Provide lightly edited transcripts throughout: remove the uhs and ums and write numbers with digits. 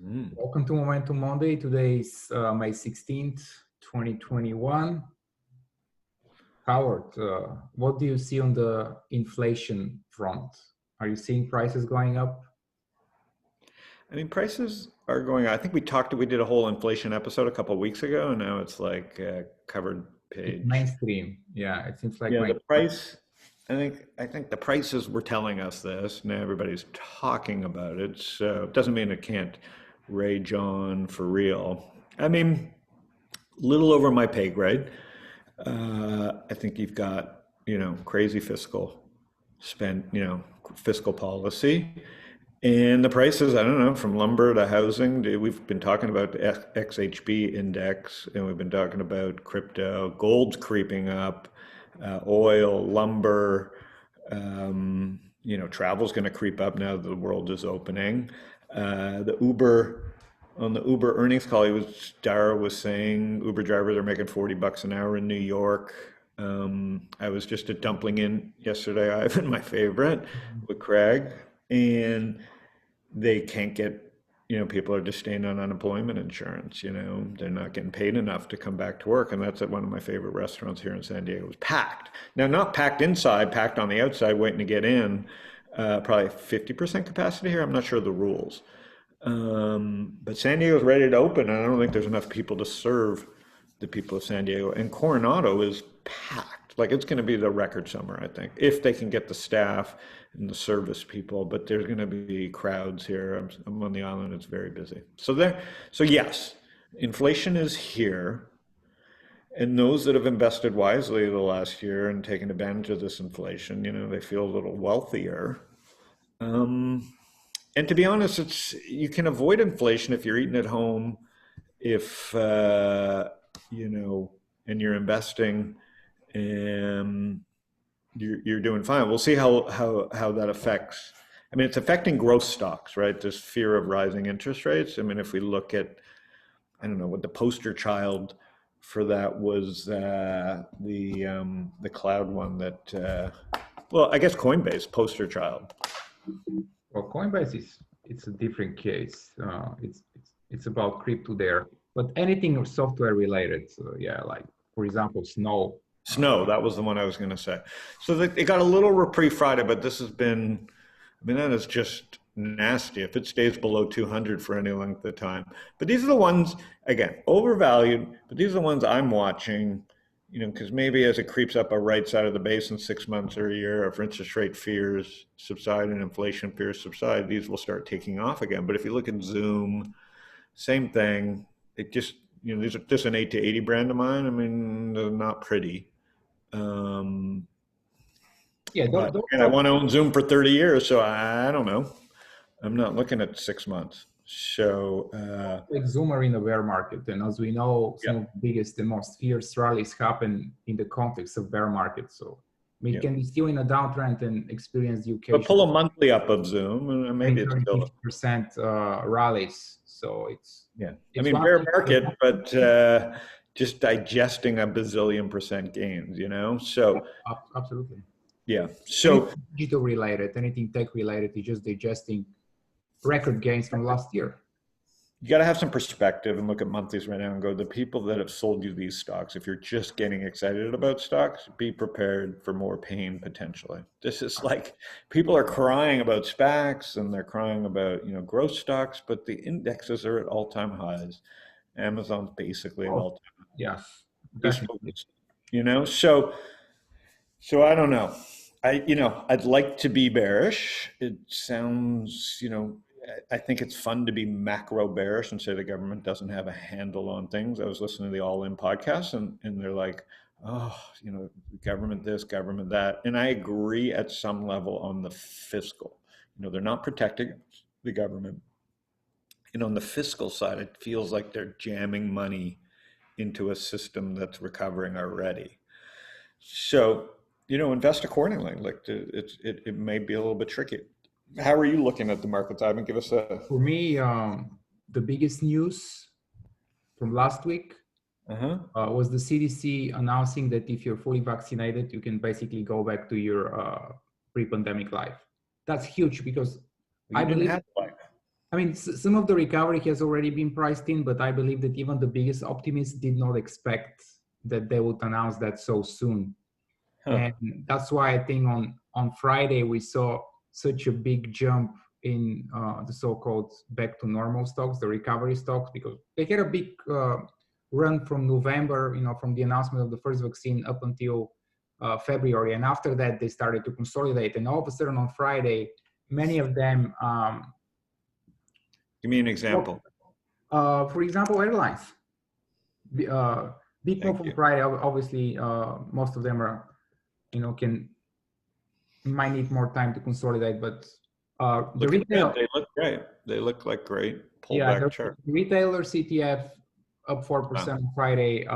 Welcome to Momentum Monday. Today is May 16th, 2021. Howard, what do you see on the inflation front? Are you seeing prices going up? I mean, prices are going. I think we did a whole inflation episode a couple of weeks ago, and now it's like a covered It's page. mainstream. Yeah, it seems like Yeah, the price. I think the prices were telling us this. Now everybody's talking about it, so it doesn't mean it can't rage on for real. I mean, little over my pay grade. I think you've got crazy fiscal policy. And the prices, I don't know, from lumber to housing, we've been talking about the XHB index, and we've been talking about crypto, gold's creeping up, oil, lumber, travel's going to creep up now that the world is opening. On the Uber earnings call, Dara was saying Uber drivers are making $40 an hour in New York. I was just at Dumpling Inn yesterday, Ivan, my favorite, with Craig, and they can't get, people are just staying on unemployment insurance, they're not getting paid enough to come back to work. And that's at one of my favorite restaurants here in San Diego. It was packed. Now, not packed inside, packed on the outside, waiting to get in. Probably 50% capacity here. I'm not sure of the rules. But San Diego's ready to open, and I don't think there's enough people to serve the people of San Diego. And Coronado is packed. Like, it's going to be the record summer, I think, if they can get the staff and the service people. But there's going to be crowds here. I'm on the island. It's very busy. So yes, inflation is here. And those that have invested wisely the last year and taken advantage of this inflation, they feel a little wealthier. And to be honest, you can avoid inflation if you're eating at home, if and you're investing, and you're doing fine. We'll see how that affects. I mean, it's affecting growth stocks, right? This fear of rising interest rates. I mean, if we look at, I don't know what the poster child for that was, the cloud one that, well, I guess Coinbase poster child. Well, Coinbase it's a different case. It's about crypto there, but anything software related. So yeah, like for example, Snow. Snow, that was the one I was going to say. So they got a little reprieve Friday, but this has been, I mean, that is just nasty if it stays below 200 for any length of time. But these are the ones, again, overvalued, but these are the ones I'm watching, because maybe as it creeps up a right side of the base in 6 months or a year, if interest rate fears subside and inflation fears subside, these will start taking off again. But if you look at Zoom, same thing. It just, these are just an 8 to 80 brand of mine. I mean, they're not pretty. Yeah, and I want to own Zoom for 30 years, so I don't know. I'm not looking at 6 months. So like Zoom are in a bear market, and as we know, some of the biggest and most fierce rallies happen in the context of bear market. So we can be still in a downtrend and experience the occasion. But pull a monthly up of Zoom, and maybe it's still 50% rallies. So it's I mean, bear market, but just digesting a bazillion percent gains. So absolutely. Yeah. So anything digital related, anything tech related, is just digesting record gains from last year. You got to have some perspective and look at monthlies right now and go, the people that have sold you these stocks, if you're just getting excited about stocks, be prepared for more pain potentially. This is like, people are crying about SPACs and they're crying about, growth stocks, but the indexes are at all-time highs. Amazon's basically at all-time highs. Yeah. So I don't know. I'd like to be bearish. It sounds, I think it's fun to be macro bearish and say the government doesn't have a handle on things. I was listening to the All In podcast and they're like, oh, government this, government that. And I agree at some level on the fiscal. They're not protecting the government. And on the fiscal side, it feels like they're jamming money into a system that's recovering already. So, invest accordingly. Like it may be a little bit tricky. How are you looking at the markets, Ivan? Give us a... For me, the biggest news from last week was the CDC announcing that if you're fully vaccinated, you can basically go back to your pre-pandemic life. That's huge because I believe I mean, some of the recovery has already been priced in, but I believe that even the biggest optimists did not expect that they would announce that so soon. Huh. And that's why I think on Friday we saw such a big jump in the so-called back to normal stocks, the recovery stocks, because they had a big run from November, from the announcement of the first vaccine up until February. And after that, they started to consolidate. And all of a sudden on Friday, many of them, Give me an example. for example, airlines. Big move on Friday. Obviously, most of them are, might need more time to consolidate, but the retail, they look great. They look like great the chart. retailer CTF up 4% on Friday.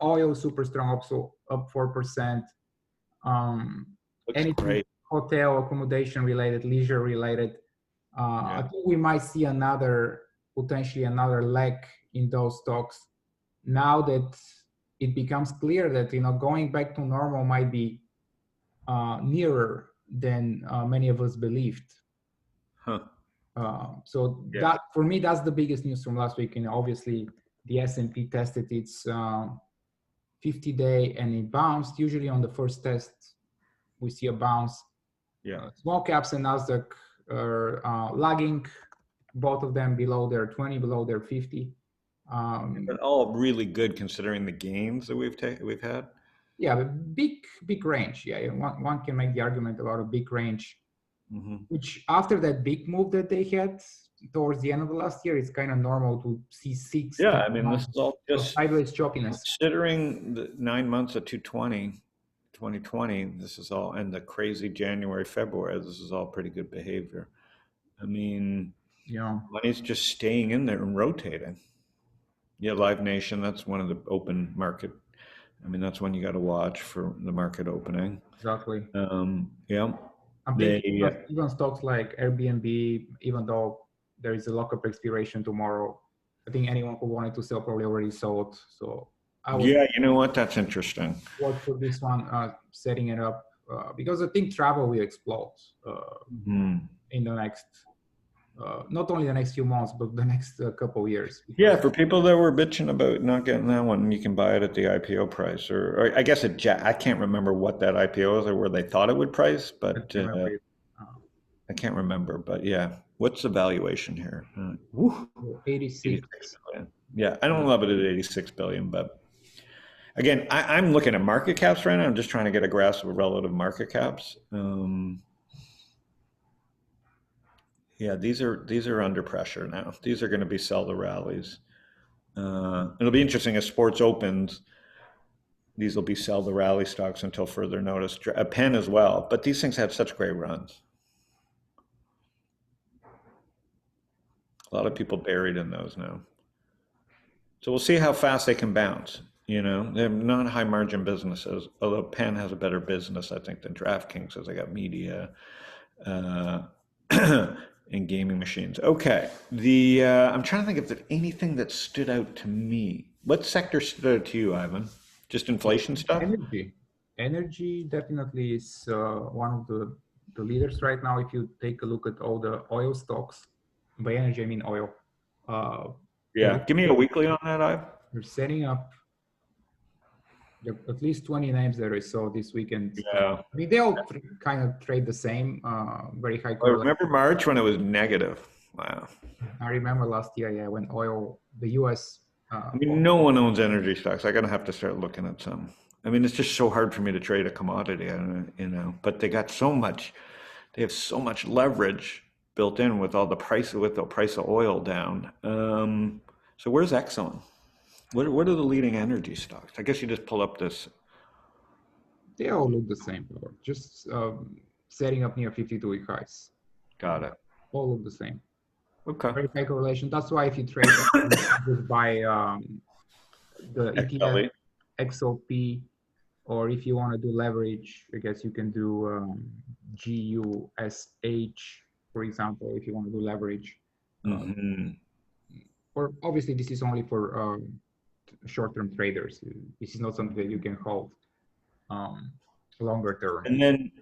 Oil super strong, also up 4%. Looks great. Hotel, accommodation related, leisure related. I think we might see potentially another leg in those stocks now that it becomes clear that going back to normal might be nearer than many of us believed. Huh. So that, for me, that's the biggest news from last week. Obviously the S&P tested its 50-day and it bounced. Usually on the first test we see a bounce. Small caps and Nasdaq are lagging, both of them below their 20, below their 50. But all really good considering the gains that we've had. Yeah, but big range. Yeah, one can make the argument about a big range, which after that big move that they had towards the end of the last year, it's kind of normal to see 6. Yeah, I mean, this is all just sideways choppiness. Considering the 9 months of 2020, this is all, and the crazy January, February, this is all pretty good behavior. I mean, money's just staying in there and rotating. Yeah, Live Nation, that's one of the open market. I mean, that's one you got to watch for the market opening. Exactly. Yeah. I'm thinking even stocks like Airbnb, even though there is a lockup expiration tomorrow, I think anyone who wanted to sell probably already sold. So you know what? That's interesting. Watch for this one, setting it up, because I think travel will explode in the next, not only the next few months, but the next couple of years. Yeah, for people that were bitching about not getting that one, you can buy it at the IPO price, or I guess I can't remember what that IPO is or where they thought it would price, but I can't remember. But yeah, what's the valuation here? 86 billion. Yeah, I don't love it at 86 billion, but again, I'm looking at market caps right now. I'm just trying to get a grasp of relative market caps. Yeah, these are under pressure now. These are going to be sell the rallies. It'll be interesting as sports opens. These will be sell the rally stocks until further notice. Penn as well, but these things had such great runs. A lot of people buried in those now. So we'll see how fast they can bounce. They're not high margin businesses, although Penn has a better business, I think, than DraftKings, as they got media and gaming machines. Okay. I'm trying to think if there's anything that stood out to me. What sector stood out to you, Ivan? Just inflation stuff? Energy definitely is one of the leaders right now. If you take a look at all the oil stocks, by energy I mean oil. Give me a weekly on that, Ivan. We're setting up at least 20 names that I saw this weekend. Yeah. I mean, they all kind of trade the same, very high. I remember March when it was negative. Wow. I remember last year, when oil, the U.S. I mean, no one owns energy stocks. I'm going to have to start looking at some. I mean, it's just so hard for me to trade a commodity, but they have so much leverage built in with the price of oil down. So where's Exxon? What are the leading energy stocks? I guess you just pull up this. They all look the same, just setting up near 52-week highs. Got it. All look the same. Okay. Very high correlation. That's why if you trade just by the ETF, XOP, or if you want to do leverage, I guess you can do GUSH, for example, if you want to do leverage. Or obviously, this is only for short-term traders. This is not something that you can hold. longer term. And then,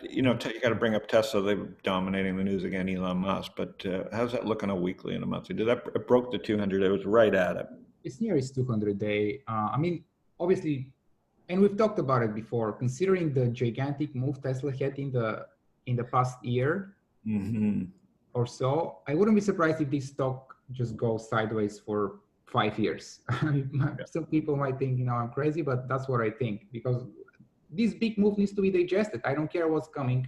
you know, you got to bring up Tesla. They're dominating the news again, Elon Musk. But how's that look on a weekly and a monthly? It broke the 200. It was right at it. It's near its 200-day. I mean, obviously, and we've talked about it before. Considering the gigantic move Tesla had in the past year or so, I wouldn't be surprised if this stock just goes sideways for 5 years. Some people might think, you know, I'm crazy, but that's what I think, because this big move needs to be digested. I don't care what's coming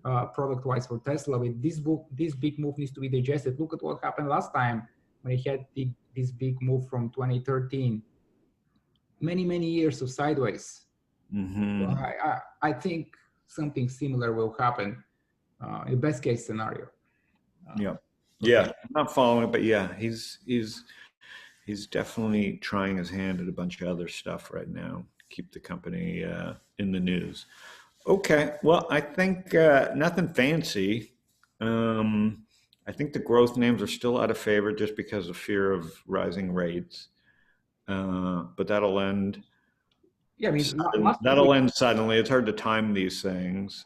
product-wise for Tesla. With this big move needs to be digested. Look at what happened last time when it had this big move from 2013. Many years of sideways. So I think something similar will happen in the best case scenario. Yeah, I'm not following it, but yeah, he's definitely trying his hand at a bunch of other stuff right now. Keep the company in the news. Okay, well, I think nothing fancy. I think the growth names are still out of favor just because of fear of rising rates. But that'll end. Yeah, I mean, that'll end suddenly. It's hard to time these things.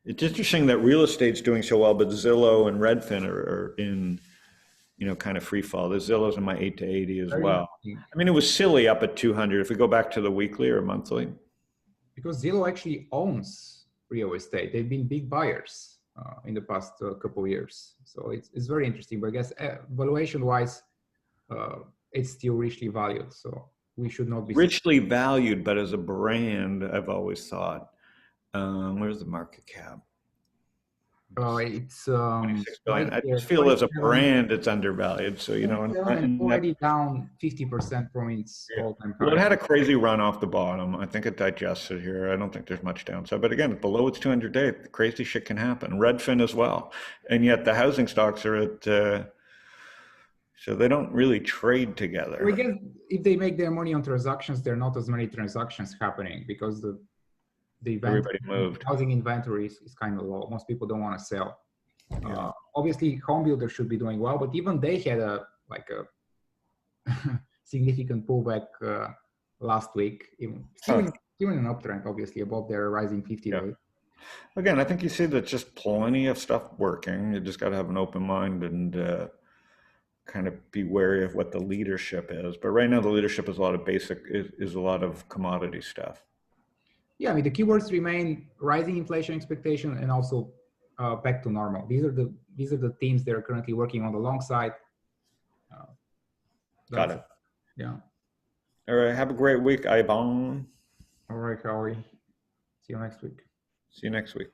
It's interesting that real estate's doing so well, but Zillow and Redfin are in, you know, kind of free fall. The Zillow's in my 8 to 80 as well. I mean, it was silly up at 200. If we go back to the weekly or monthly, because Zillow actually owns real estate. They've been big buyers in the past couple of years. So it's very interesting. But I guess valuation-wise, it's still richly valued. So we should not be richly valued, but as a brand, I've always thought, where's the market cap? It's 26 billion. I just feel as a brand, it's undervalued. So, you know, and already down 50% from its all-time high. Well, it had a crazy run off the bottom. I think it digested here. I don't think there's much downside. But again, below its 200-day, crazy shit can happen. Redfin as well. And yet the housing stocks are at, so they don't really trade together. Well, I guess if they make their money on transactions, there are not as many transactions happening because the everybody moved. Housing inventory is kind of low. Most people don't want to sell. Obviously, home builders should be doing well, but even they had a significant pullback last week. Still in an uptrend, obviously, above their rising 50-day. Again, I think you see that just plenty of stuff working. You just got to have an open mind and kind of be wary of what the leadership is. But right now, the leadership is a lot of is a lot of commodity stuff. Yeah, I mean, the keywords remain rising inflation expectation and also back to normal. These are the themes that are currently working on the long side. Got it. Yeah. All right. Have a great week, Ivan. All right, Howie. See you next week. See you next week.